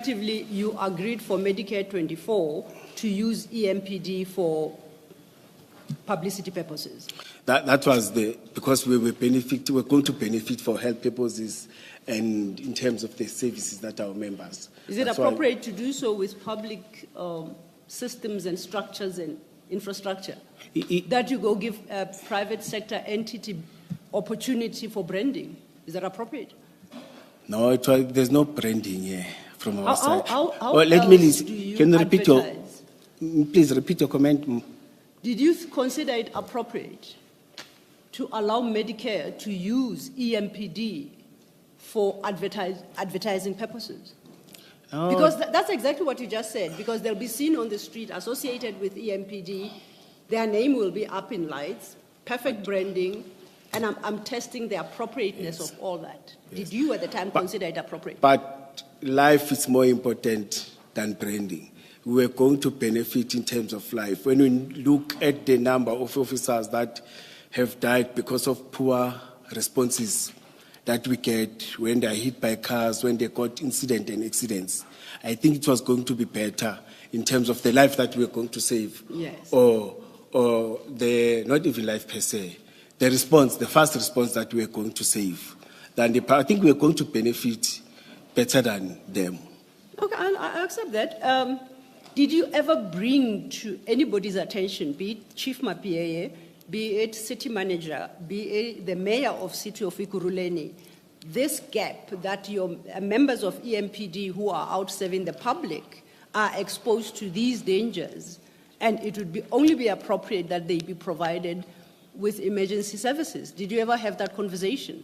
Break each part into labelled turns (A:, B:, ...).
A: effectively, you agreed for Medicare 24 to use EMPD for publicity purposes.
B: That was because we were going to benefit for health purposes and in terms of the services that our members.
A: Is it appropriate to do so with public systems and structures and infrastructure? That you go give a private sector entity opportunity for branding? Is that appropriate?
B: No, there's no branding here from our side.
A: Let me listen.
B: Can you repeat please repeat your comment?
A: Did you consider it appropriate to allow Medicare to use EMPD for advertising purposes?
B: No.
A: Because that's exactly what you just said, because they'll be seen on the street associated with EMPD, their name will be up in lights, perfect branding, and I'm testing the appropriateness of all that. Did you at the time consider it appropriate?
B: But life is more important than branding. We were going to benefit in terms of life. When we look at the number of officers that have died because of poor responses that we get when they are hit by cars, when they got incident and accidents, I think it was going to be better in terms of the life that we are going to save.
A: Yes.
B: Or not even life per se, the response, the first response that we are going to save. I think we are going to benefit better than them.
A: Okay, I accept that. Did you ever bring to anybody's attention, be it Chief Mapieye, be it city manager, be it the mayor of city of Ikuruleni, this gap that your members of EMPD who are out serving the public are exposed to these dangers, and it would only be appropriate that they be provided with emergency services? Did you ever have that conversation?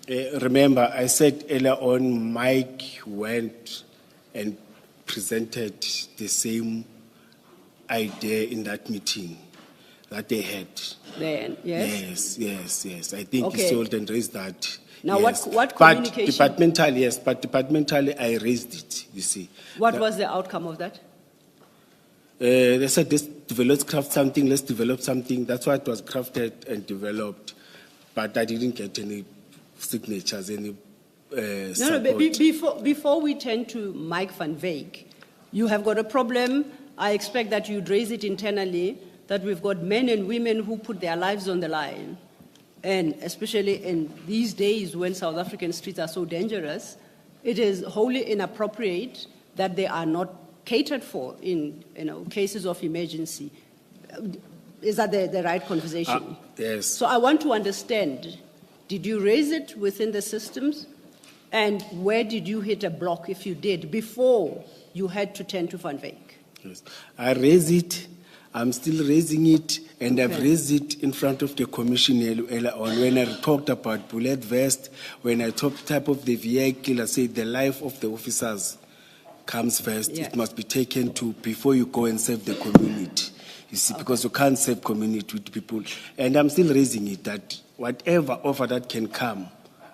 B: Remember, I said earlier on, Mike went and presented the same idea in that meeting that they had.
A: Then, yes?
B: Yes. I think he sold and raised that.
A: Now,
B: yes.
A: what communication?
B: But departmentally, I raised it, you see.
A: What was the outcome of that?
B: They said, let's craft something, let's develop something. That's why it was crafted and developed. But I didn't get any signatures, any support.
A: Before we turn to Mike van Wyk, you have got a problem. I expect that you'd raise it internally, that we've got men and women who put their lives on the line. And especially in these days when South African streets are so dangerous, it is wholly inappropriate that they are not catered for in cases of emergency. Is that the right conversation?
B: Yes.
A: So I want to understand, did you raise it within the systems? And where did you hit a block, if you did, before you had to turn to Van Wyk?
B: Yes. I raised it. I'm still raising it, and I've raised it in front of the commission earlier on. When I talked about bullet vest, when I talked type of the vehicle, I said the life of the officers comes first.
A: Yeah.
B: It must be taken to before you go and serve the community. You see, because you can't serve community with people. And I'm still raising it that whatever offer that can come,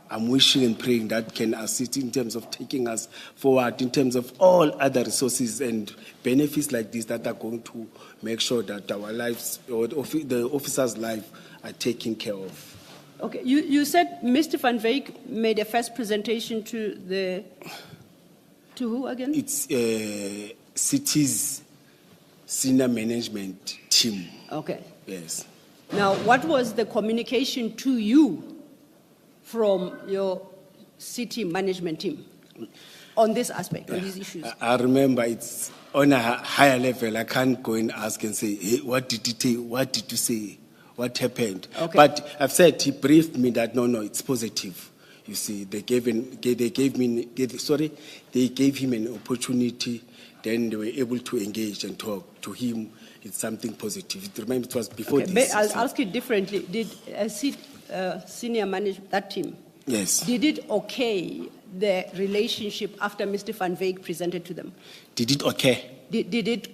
B: I'm wishing and praying that can assist in terms of taking us forward, in terms of all other resources and benefits like this that are going to make sure that our lives, or the officers' life, are taken care of.
A: Okay, you said Mr. Van Wyk made a first presentation to who again?
B: It's city's senior management team.
A: Okay.
B: Yes.
A: Now, what was the communication to you from your city management team on this aspect, on these issues?
B: I remember it's on a higher level. I can't go and ask and say, hey, what did you say? What did you say? What happened?
A: Okay.
B: But I've said, he briefed me that, no, it's positive. You see, they gave him an opportunity, then they were able to engage and talk to him. It's something positive. Remember, it was before this.
A: I'll ask it differently. Did senior management, that team,
B: yes,
A: did it okay the relationship after Mr. Van Wyk presented to them?
B: Did it okay?
A: Did it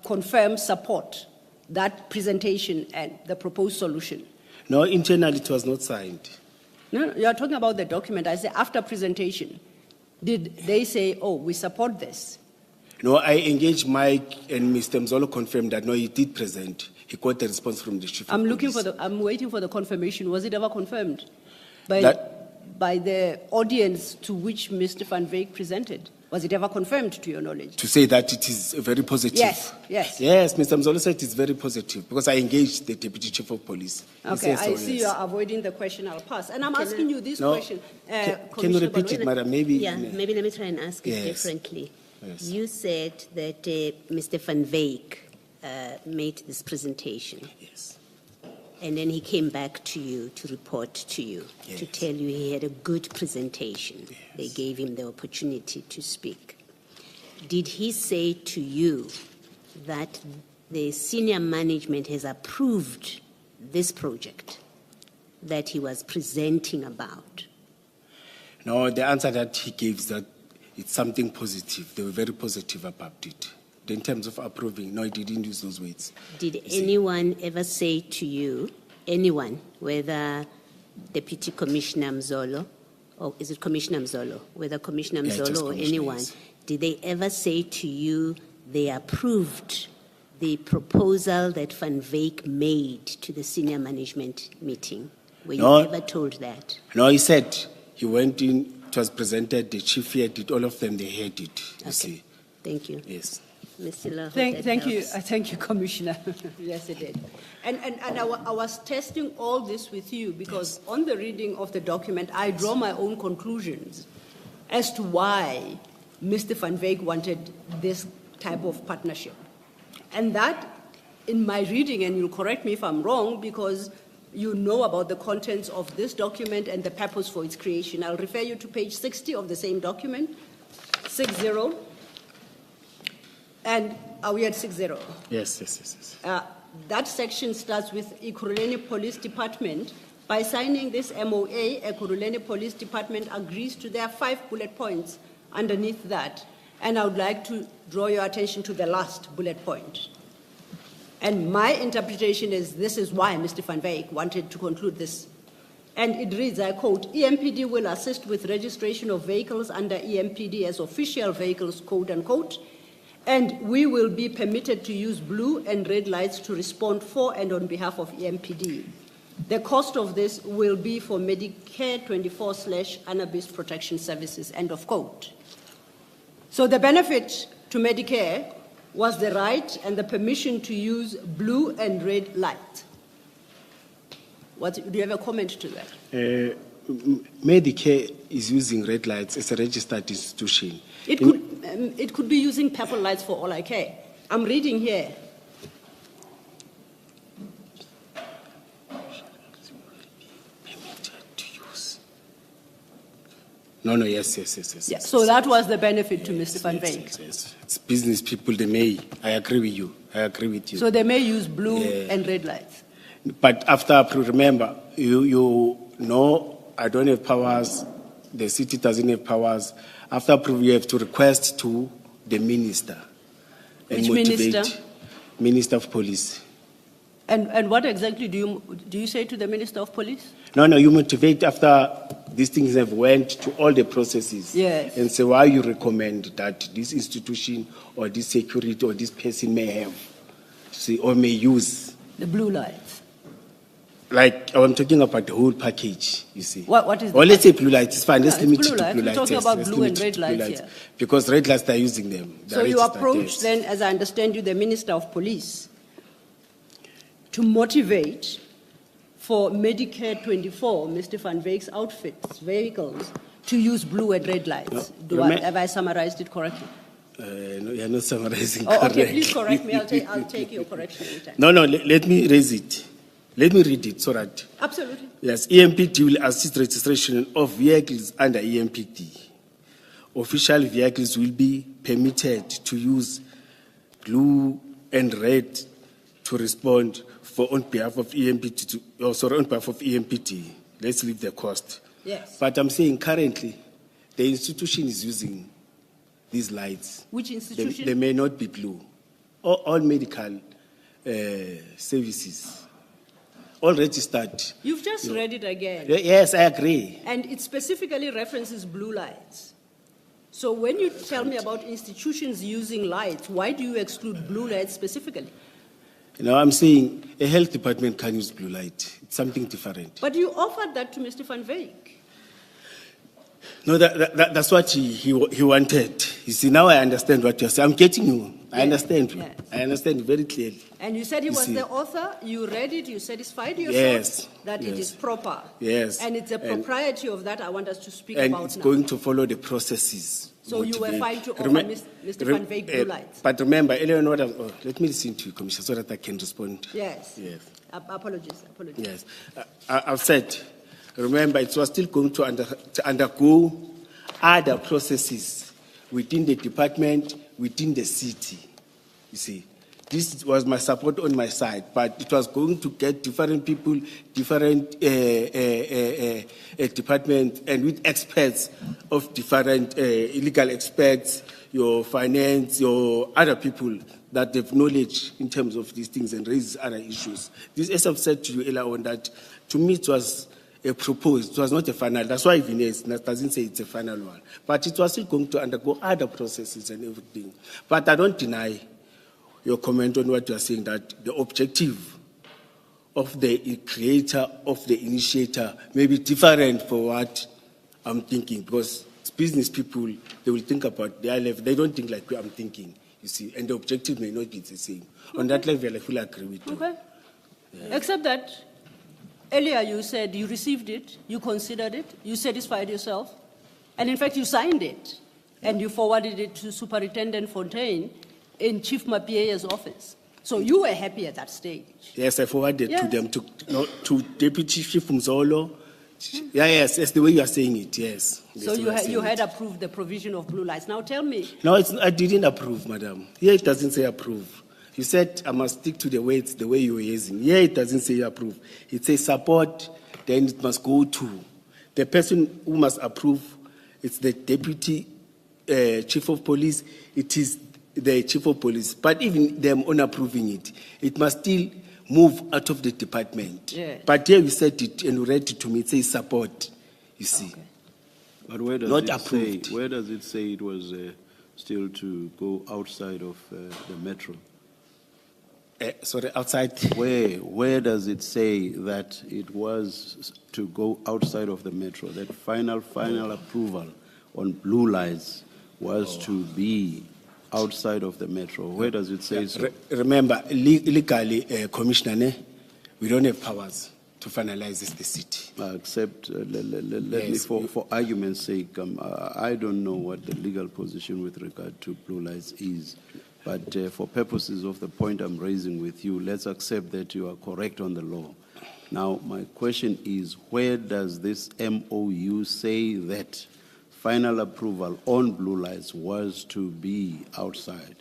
A: confirm support, that presentation and the proposed solution?
B: No, internally it was not signed.
A: No, you're talking about the document. I say after presentation, did they say, oh, we support this?
B: No, I engaged Mike, and Mr. Mzolo confirmed that, no, he did present. He got the response from the chief.
A: I'm waiting for the confirmation. Was it ever confirmed by the audience to which Mr. Van Wyk presented? Was it ever confirmed to your knowledge?
B: To say that it is very positive.
A: Yes, yes.
B: Yes, Mr. Mzolo said it's very positive because I engaged the Deputy Chief of Police. He
A: Okay,
B: says so,
A: I see
B: yes.
A: you are avoiding the question. I'll pass. And I'm asking you this
B: No.
A: question.
B: Can you
A: Commissioner
B: repeat
A: Baloyi.
B: it, madam? Maybe.
C: Yeah, maybe let me try and ask it
B: Yes.
C: differently.
B: Yes.
C: You said that Mr. Van Wyk made this presentation,
B: Yes.
C: and then he came back to you to report to you, to
B: Yes.
C: tell you he had a good presentation. They
B: Yes.
C: gave him the opportunity to speak. Did he say to you that the senior management has approved this project that he was presenting about?
B: No, the answer that he gave is that it's something positive. They were very positive about it. In terms of approving, no, he didn't use those words.
C: Did anyone ever say to you, anyone, whether Deputy Commissioner Mzolo, or is it Commissioner Mzolo, whether Commissioner
B: Yeah, just
C: Mzolo or
B: Commissioner,
C: anyone,
B: yes.
C: did they ever say to you they approved the proposal that Van Wyk made to the senior management meeting? Were you
B: No.
C: ever told that?
B: No, he said he went in, it was presented, the chief heard it, all of them, they heard it, you
C: Okay.
B: see.
C: Thank you.
B: Yes.
C: Ms. Silla,
A: Thank you,
C: helps.
A: thank you, Commissioner. Yes, it did. And I was testing all this with you because on the reading of the document, I draw my own conclusions as to why Mr. Van Wyk wanted this type of partnership. And that, in my reading, and you'll correct me if I'm wrong, because you know about the contents of this document and the purpose for its creation. I'll refer you to page 60 of the same document, 60. And are we at 60?
B: Yes.
A: That section starts with Ekurhuleni Police Department. By signing this MOA, Ekurhuleni Police Department agrees to their 5 bullet points underneath that. And I would like to draw your attention to the last bullet point. And my interpretation is this is why Mr. Van Wyk wanted to conclude this. And it reads, I quote, EMPD will assist with registration of vehicles under EMPD as official vehicles, quote unquote, and we will be permitted to use blue and red lights to respond for and on behalf of EMPD. The cost of this will be for Medicare 24/Annabis Protection Services, end of quote. So the benefit to Medicare was the right and the permission to use blue and red light. Do you have a comment to that?
B: Medicare is using red lights as a registered institution.
A: It could be using purple lights for all I care. I'm reading here.
B: No, yes.
A: Yeah, so that was the benefit to Mr. Van Wyk.
B: Yes. It's business people, they may. I agree with you.
A: So they may use blue and red lights.
B: But after approval, remember, you know, I don't have powers, the city doesn't have powers. After approval, you have to request to the minister.
A: Which minister?
B: Minister of Police.
A: And what exactly do you say to the Minister of Police?
B: No, you motivate after these things have went to all the processes.
A: Yes.
B: And say why you recommend that this institution or this security or this person may have, see, or may use.
A: The blue lights.
B: Like, I'm talking about the whole package, you see.
A: What is the
B: Or let's say blue lights, it's fine. Let's
A: Yeah,
B: limit
A: it's
B: it
A: blue
B: to
A: lights.
B: blue
A: We're
B: lights.
A: talking
B: yes,
A: about
B: let's
A: blue
B: limit
A: and
B: it
A: red
B: to blue
A: lights here.
B: Because red lights, they're using them.
A: So
B: They're
A: you
B: registered,
A: approach
B: yes.
A: then, as I understand you, the Minister of Police to motivate for Medicare 24, Mr. Van Wyk's outfits, vehicles, to use blue and red lights. Have I summarized it correctly?
B: No, you're not summarizing
A: Oh,
B: correctly.
A: okay, please correct me. I'll take your correction anytime.
B: No, let me raise it. Let me read it so that.
A: Absolutely.
B: Yes, EMPD will assist registration of vehicles under EMPD. Official vehicles will be permitted to use blue and red to respond on behalf of EMPD. On behalf of EMPD. Let's leave the cost.
A: Yes.
B: But I'm saying currently, the institution is using these lights.
A: Which institution?
B: They may not be blue. All medical services. All registered.
A: You've just read it again.
B: Yes, I agree.
A: And it specifically references blue lights. So when you tell me about institutions using lights, why do you exclude blue lights specifically?
B: I'm saying a health department can use blue light. It's something different.
A: But you offered that to Mr. Van Wyk.
B: No, that's what he wanted. You see, now I understand what you're saying. I'm getting you. I understand.
A: yes.
B: I understand very clearly.
A: And you said he
B: You
A: was
B: see.
A: the author, you read it, you satisfied yourself
B: Yes,
A: that it
B: yes.
A: is proper.
B: Yes.
A: And it's the
B: And-
A: propriety of that I want us to speak
B: And
A: about
B: it's
A: now.
B: going to follow the processes.
A: So you were
B: Motivate.
A: fine to offer
B: Remem-
A: Mr. Van Wyk blue lights?
B: But remember, Eleanor, let me listen to you, Commissioner, so that I can respond.
A: Yes.
B: Yes.
A: Apologies.
B: Yes. I've said, remember, it was still going to undergo other processes within the department, within the city. You see, this was my support on my side, but it was going to get different people, different departments, and with experts of different legal experts, your finance, your other people that have knowledge in terms of these things and raise other issues. This, as I've said to you earlier on, that to me it was a proposed, it was not a final. That's why even it doesn't say it's a final one. But it was still going to undergo other processes and everything. But I don't deny your comment on what you are saying, that the objective of the creator, of the initiator, may be different for what I'm thinking, because business people, they will think about their level. They don't think like I'm thinking, you see, and the objective may not be the same. On that level, I fully agree with you.
A: Okay. Except that earlier you said you received it, you considered it, you satisfied yourself, and in fact you signed it, and you forwarded it to Superintendent Fontaine in Chief Mapiea's office. So you were happy at that stage.
B: Yes, I forwarded
A: Yes.
B: to them, to Deputy Chief Mzolo. Yeah, yes, that's the way you are saying it, yes.
A: So
B: That's the way I'm
A: you
B: saying
A: had
B: it.
A: approved the provision of blue lights. Now tell me,
B: No, I didn't approve, madam. Here it doesn't say approve. You said I must stick to the words the way you were using. Here it doesn't say approve. It says support, then it must go to. The person who must approve, it's the Deputy Chief of Police, it is the Chief of Police. But even them on approving it, it must still move out of the department.
A: Yes.
B: But here you said it and you read it to me, it says support, you see.
D: But where does
B: Not
D: it
B: approved.
D: say? Where does it say it was still to go outside of the metro?
B: Sorry, outside.
D: Where does it say that it was to go outside of the metro? That final approval on blue lights was to be outside of the metro. Where does it say so?
B: Remember, legally, Commissioner, we don't have powers to finalize the city.
D: Except, let me,
B: Yes,
D: for argument's sake, I don't know what the legal position with regard to blue lights is. But for purposes of the point I'm raising with you, let's accept that you are correct on the law. Now, my question is, where does this MOU say that final approval on blue lights was to be outside?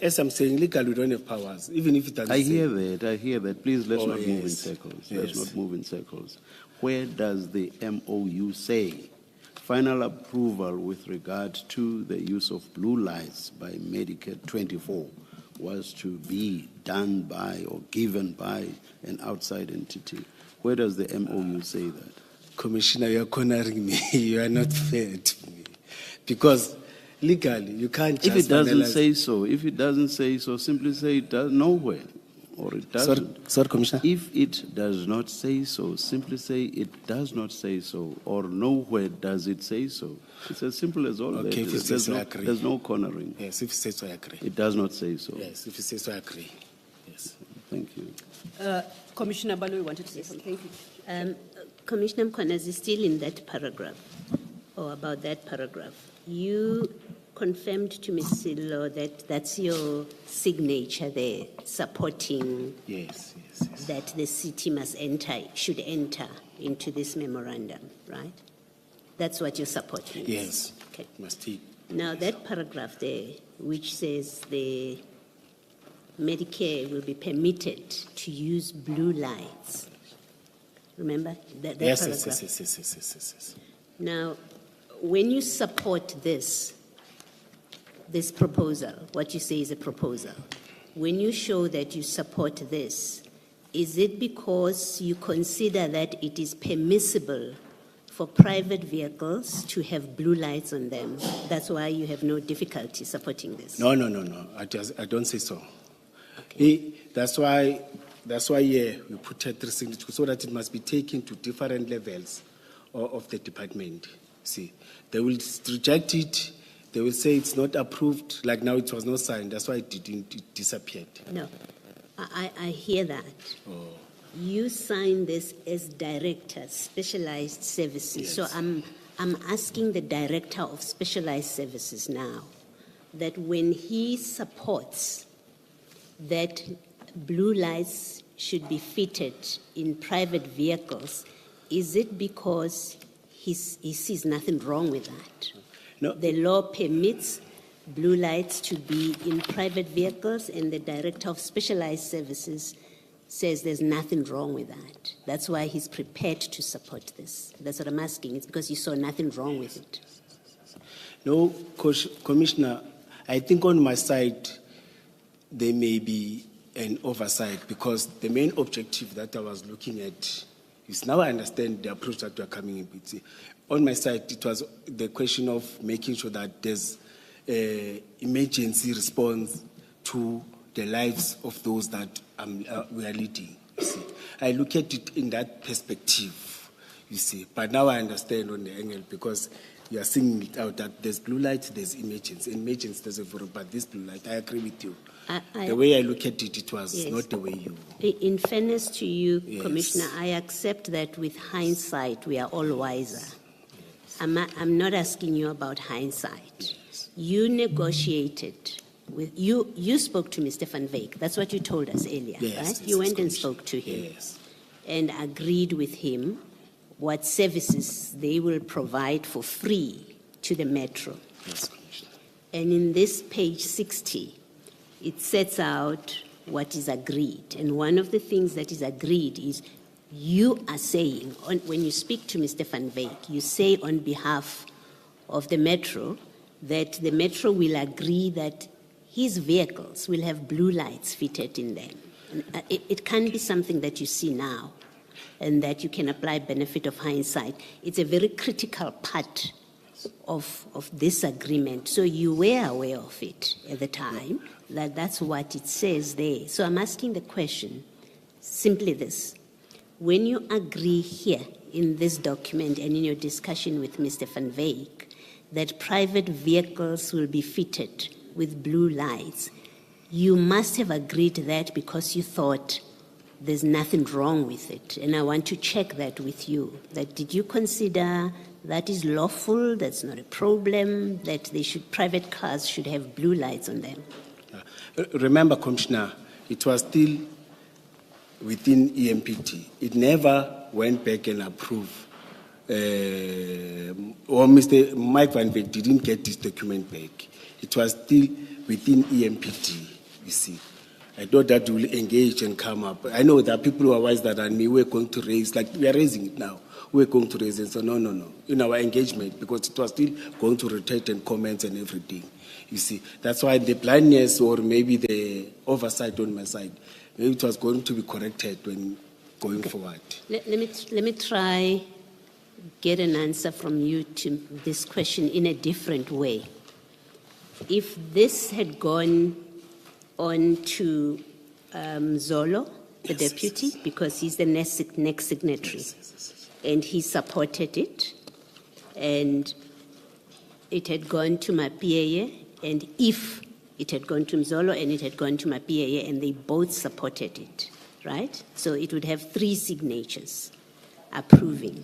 B: As I'm saying, legally, we don't have powers, even if it doesn't
D: I
B: say.
D: hear that. Please, let's
B: Oh,
D: not move in
B: yes.
D: circles.
B: Yes.
D: Let's not move in circles. Where does the MOU say final approval with regard to the use of blue lights by Medicare 24 was to be done by or given by an outside entity? Where does the MOU say that?
B: Commissioner, you are cornering me. You are not fair to me. Because legally, you can't just
D: If it doesn't
B: finalize-
D: say so, simply say it does nowhere, or it doesn't.
B: Sorry, Commissioner.
D: If it does not say so, simply say it does not say so, or nowhere does it say so. It's as simple as all
B: Okay,
D: that.
B: if it says so, I agree.
D: There's no cornering.
B: Yes, if you say so, I agree.
D: It does not say so.
B: Yes, if you say so, I agree. Yes.
D: Thank you.
A: Commissioner Baloyi wanted to say something. Thank you.
C: Commissioner Mkhwanazi, still in that paragraph, or about that paragraph, you confirmed to Ms. Silo that that's your signature there, supporting
B: Yes.
C: that the city should enter into this memorandum, right? That's what you're supporting?
B: Yes.
C: Okay.
B: Must take.
C: Now, that paragraph there, which says the Medicare will be permitted to use blue lights. Remember that
B: Yes,
C: paragraph?
B: yes.
C: Now, when you support this proposal, what you say is a proposal, when you show that you support this, is it because you consider that it is permissible for private vehicles to have blue lights on them? That's why you have no difficulty supporting this?
B: No. I don't say so. That's why we put a three signatures so that it must be taken to different levels of the department. See, they will reject it, They will say it's not approved, like now it was not signed, that's why it disappeared.
C: No, I hear that.
B: Oh.
C: You signed this as director, specialized services. So
B: Yes.
C: I'm asking the director of specialized services now that when he supports that blue lights should be fitted in private vehicles, is it because he sees nothing wrong with that?
B: No.
C: The law permits blue lights to be in private vehicles, and the director of specialized services says there's nothing wrong with that. That's why he's prepared to support this. That's what I'm asking. It's because you saw nothing wrong with it.
B: No, Commissioner, I think on my side, there may be an oversight because the main objective that I was looking at is now I understand the approach that you are coming in with. On my side, it was the question of making sure that there's emergency response to the lives of those that we are leading. You see, I look at it in that perspective, you see. But now I understand on the angle because you are seeing it out that there's blue light, there's emergency. Emergency, there's a but this blue light, I agree with you. The way I look at it, it was
C: Yes.
B: not the way you.
C: In fairness to you,
B: Yes.
C: Commissioner, I accept that with hindsight, we are all wiser. I'm not asking you about hindsight. You negotiated with, you spoke to Mr. Van Wyk. That's what you told us earlier,
B: Yes,
C: right?
B: yes,
C: You went and
B: Commissioner.
C: spoke to him
B: Yes.
C: and agreed with him what services they will provide for free to the metro.
B: Yes, Commissioner.
C: And in this page 60, it sets out what is agreed. And one of the things that is agreed is you are saying, when you speak to Mr. Van Wyk, you say on behalf of the metro that the metro will agree that his vehicles will have blue lights fitted in them. And, it can be something that you see now and that you can apply benefit of hindsight. It's a very critical part of this agreement. So you were aware of it at the time, that's what it says there. So I'm asking the question, simply this. When you agree here in this document and in your discussion with Mr. Van Wyk that private vehicles will be fitted with blue lights, you must have agreed that because you thought there's nothing wrong with it. And I want to check that with you. That did you consider that is lawful, that's not a problem, that private cars should have blue lights on them?
B: Remember, Commissioner, it was still within EMPT. It never went back and approved. Or Mr. Mike Van Wyk didn't get this document back. It was still within EMPT, you see. I thought that will engage and come up. I know there are people who are wiser than me. We're going to raise, like we are raising it now. We're going to raise it. So no. In our engagement, because it was still going to rotate and comments and everything. You see, that's why the blindness or maybe the oversight on my side, maybe it was going to be corrected when going forward.
C: Let me try get an answer from you to this question in a different way. If this had gone on to Zolo, the deputy, because he's the next signatory, and he supported it, and it had gone to my PAA, and if it had gone to Mzolo and it had gone to my PAA and they both supported it, right? So it would have 3 signatures approving.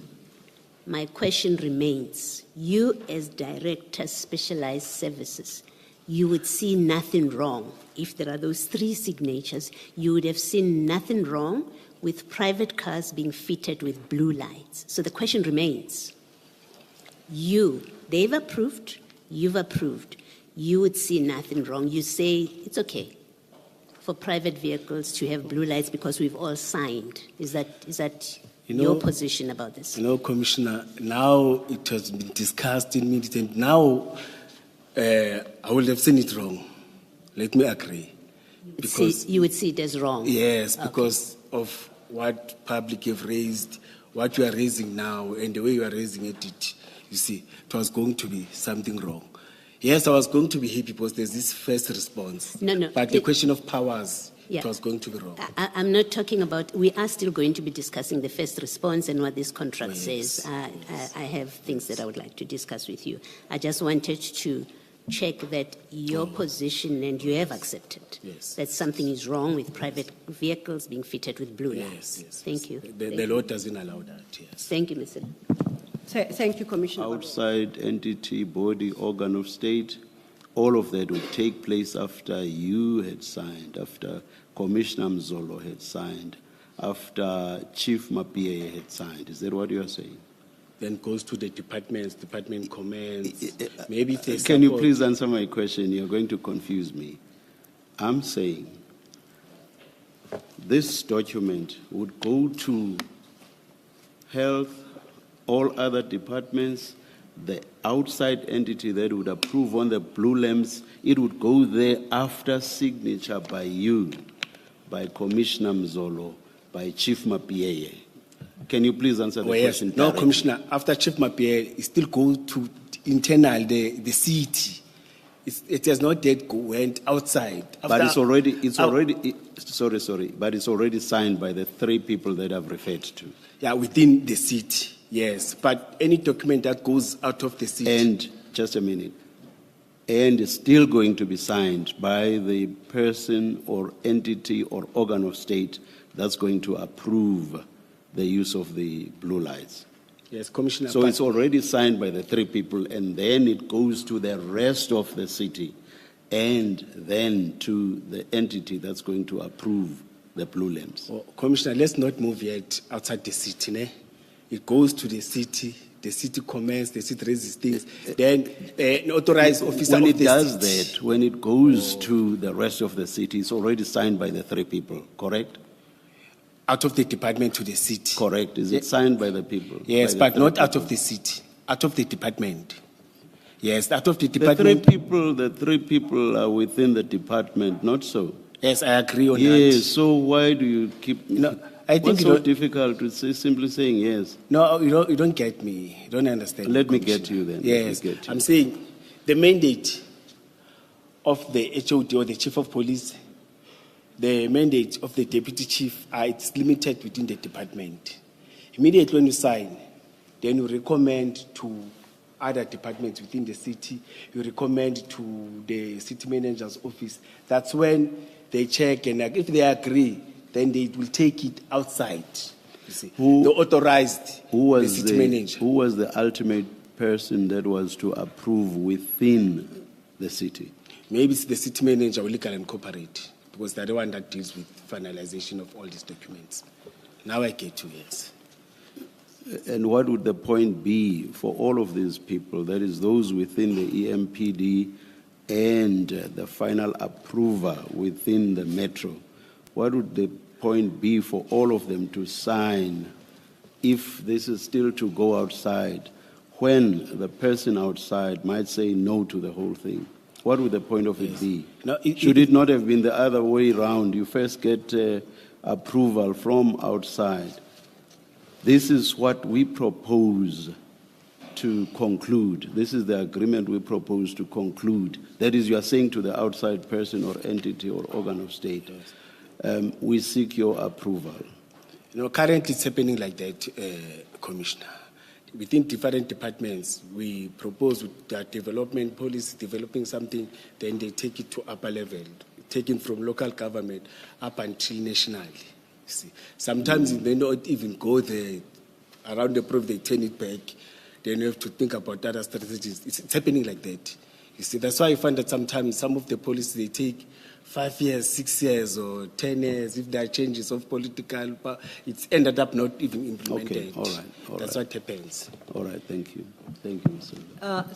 C: My question remains, you as Director Specialized Services, you would see nothing wrong. If there are those 3 signatures, you would have seen nothing wrong with private cars being fitted with blue lights. So the question remains, they've approved, you've approved, you would see nothing wrong. You say it's okay for private vehicles to have blue lights because we've all signed. Is that your position about this?
B: Commissioner, now it has been discussed in meetings, and now I would have seen it wrong. Let me agree. Because
C: you would see it as wrong?
B: Yes, because of what public have raised, what you are raising now, and the way you are raising it, you see, it was going to be something wrong. Yes, I was going to be happy because there's this first response.
C: No.
B: But the question of powers,
C: Yeah.
B: it was going to be wrong.
C: I'm not talking about, we are still going to be discussing the first response and what this contract
B: Yes.
C: says. I have things that I would like to discuss with you. I just wanted to check that your position, and you have accepted,
B: Yes.
C: that something is wrong with private vehicles being fitted with blue lights.
B: Yes.
C: Thank you.
B: The law doesn't allow that, yes.
C: Thank you, Mr.
A: Thank you, Commissioner.
D: Outside entity, body, organ of state, all of that would take place after you had signed, after Commissioner Mzolo had signed, after Chief Mapia had signed. Is that what you are saying?
B: Then goes to the departments, department comments. Maybe if there's
D: Can you
B: support-
D: please answer my question? You're going to confuse me. I'm saying this document would go to health, all other departments, the outside entity that would approve on the blue lamps, it would go there after signature by you, by Commissioner Mzolo, by Chief Mapia. Can you please answer the
B: Oh, yes.
D: question?
B: No,
D: directly?
B: Commissioner, after Chief Mapia, it still goes to internal, the city. It has not yet went outside.
D: But
B: After-
D: but it's already signed by the three people that I've referred to.
B: Yeah, within the city, yes. But any document that goes out of the city.
D: And, just a minute, and it's still going to be signed by the person or entity or organ of state that's going to approve the use of the blue lights.
B: Yes, Commissioner.
D: So
B: but-
D: it's already signed by the three people, and then it goes to the rest of the city, and then to the entity that's going to approve the blue lamps.
B: Oh, Commissioner, let's not move yet outside the city. Ne? It goes to the city comments, the city raises things, then an authorized officer
D: When
B: of
D: it
B: the
D: does
B: city.
D: that, when it goes to the rest of the city, it's already signed by the three people, correct?
B: Out of the department to the city.
D: Correct. Is it signed by the people?
B: Yes,
D: By
B: but
D: the
B: not
D: three
B: out
D: people?
B: of the city, out of the department. Yes, out of the
D: The
B: department.
D: three people are within the department, not so.
B: Yes, I agree on
D: Yes,
B: that.
D: so why do you keep,
B: No, I think
D: what's
B: you
D: so
B: don't-
D: difficult to say, simply saying yes?
B: No, you don't get me. You don't understand.
D: Let me
B: Commissioner.
D: get you then. Let me
B: Yes,
D: get you.
B: I'm saying the mandate of the HOD or the chief of police, the mandate of the deputy chief, it's limited within the department. Immediately when you sign, then you recommend to other departments within the city, you recommend to the city manager's office. That's when they check, and if they agree, then they will take it outside. You see, the authorized the city manager.
D: Who was the ultimate person that was to approve within the city?
B: Maybe it's the city manager or legal and corporate, because they're the one that deals with finalization of all these documents. Now I get you, yes.
D: And what would the point be for all of these people, that is those within the EMPD and the final approver within the metro? What would the point be for all of them to sign if this is still to go outside, when the person outside might say no to the whole thing? What would the point of it be?
B: No,
D: Should it not have been the other way around? You first get approval from outside. This is what we propose to conclude. This is the agreement we propose to conclude. That is, you are saying to the outside person or entity or organ of state, we seek your approval.
B: You know, currently it's happening like that, Commissioner. Within different departments, we propose that development policy, developing something, then they take it to upper level, taking from local government up until nationally. You see, sometimes they don't even go there. Around the province, they turn it back. Then you have to think about other strategies. It's happening like that. You see, that's why I find that sometimes some of the policies, they take 5 years, 6 years, or 10 years. If there are changes of political power, it's ended up not even implemented.
D: Okay, all right.
B: That's what happens.
D: All right, thank you. Thank you, Mr.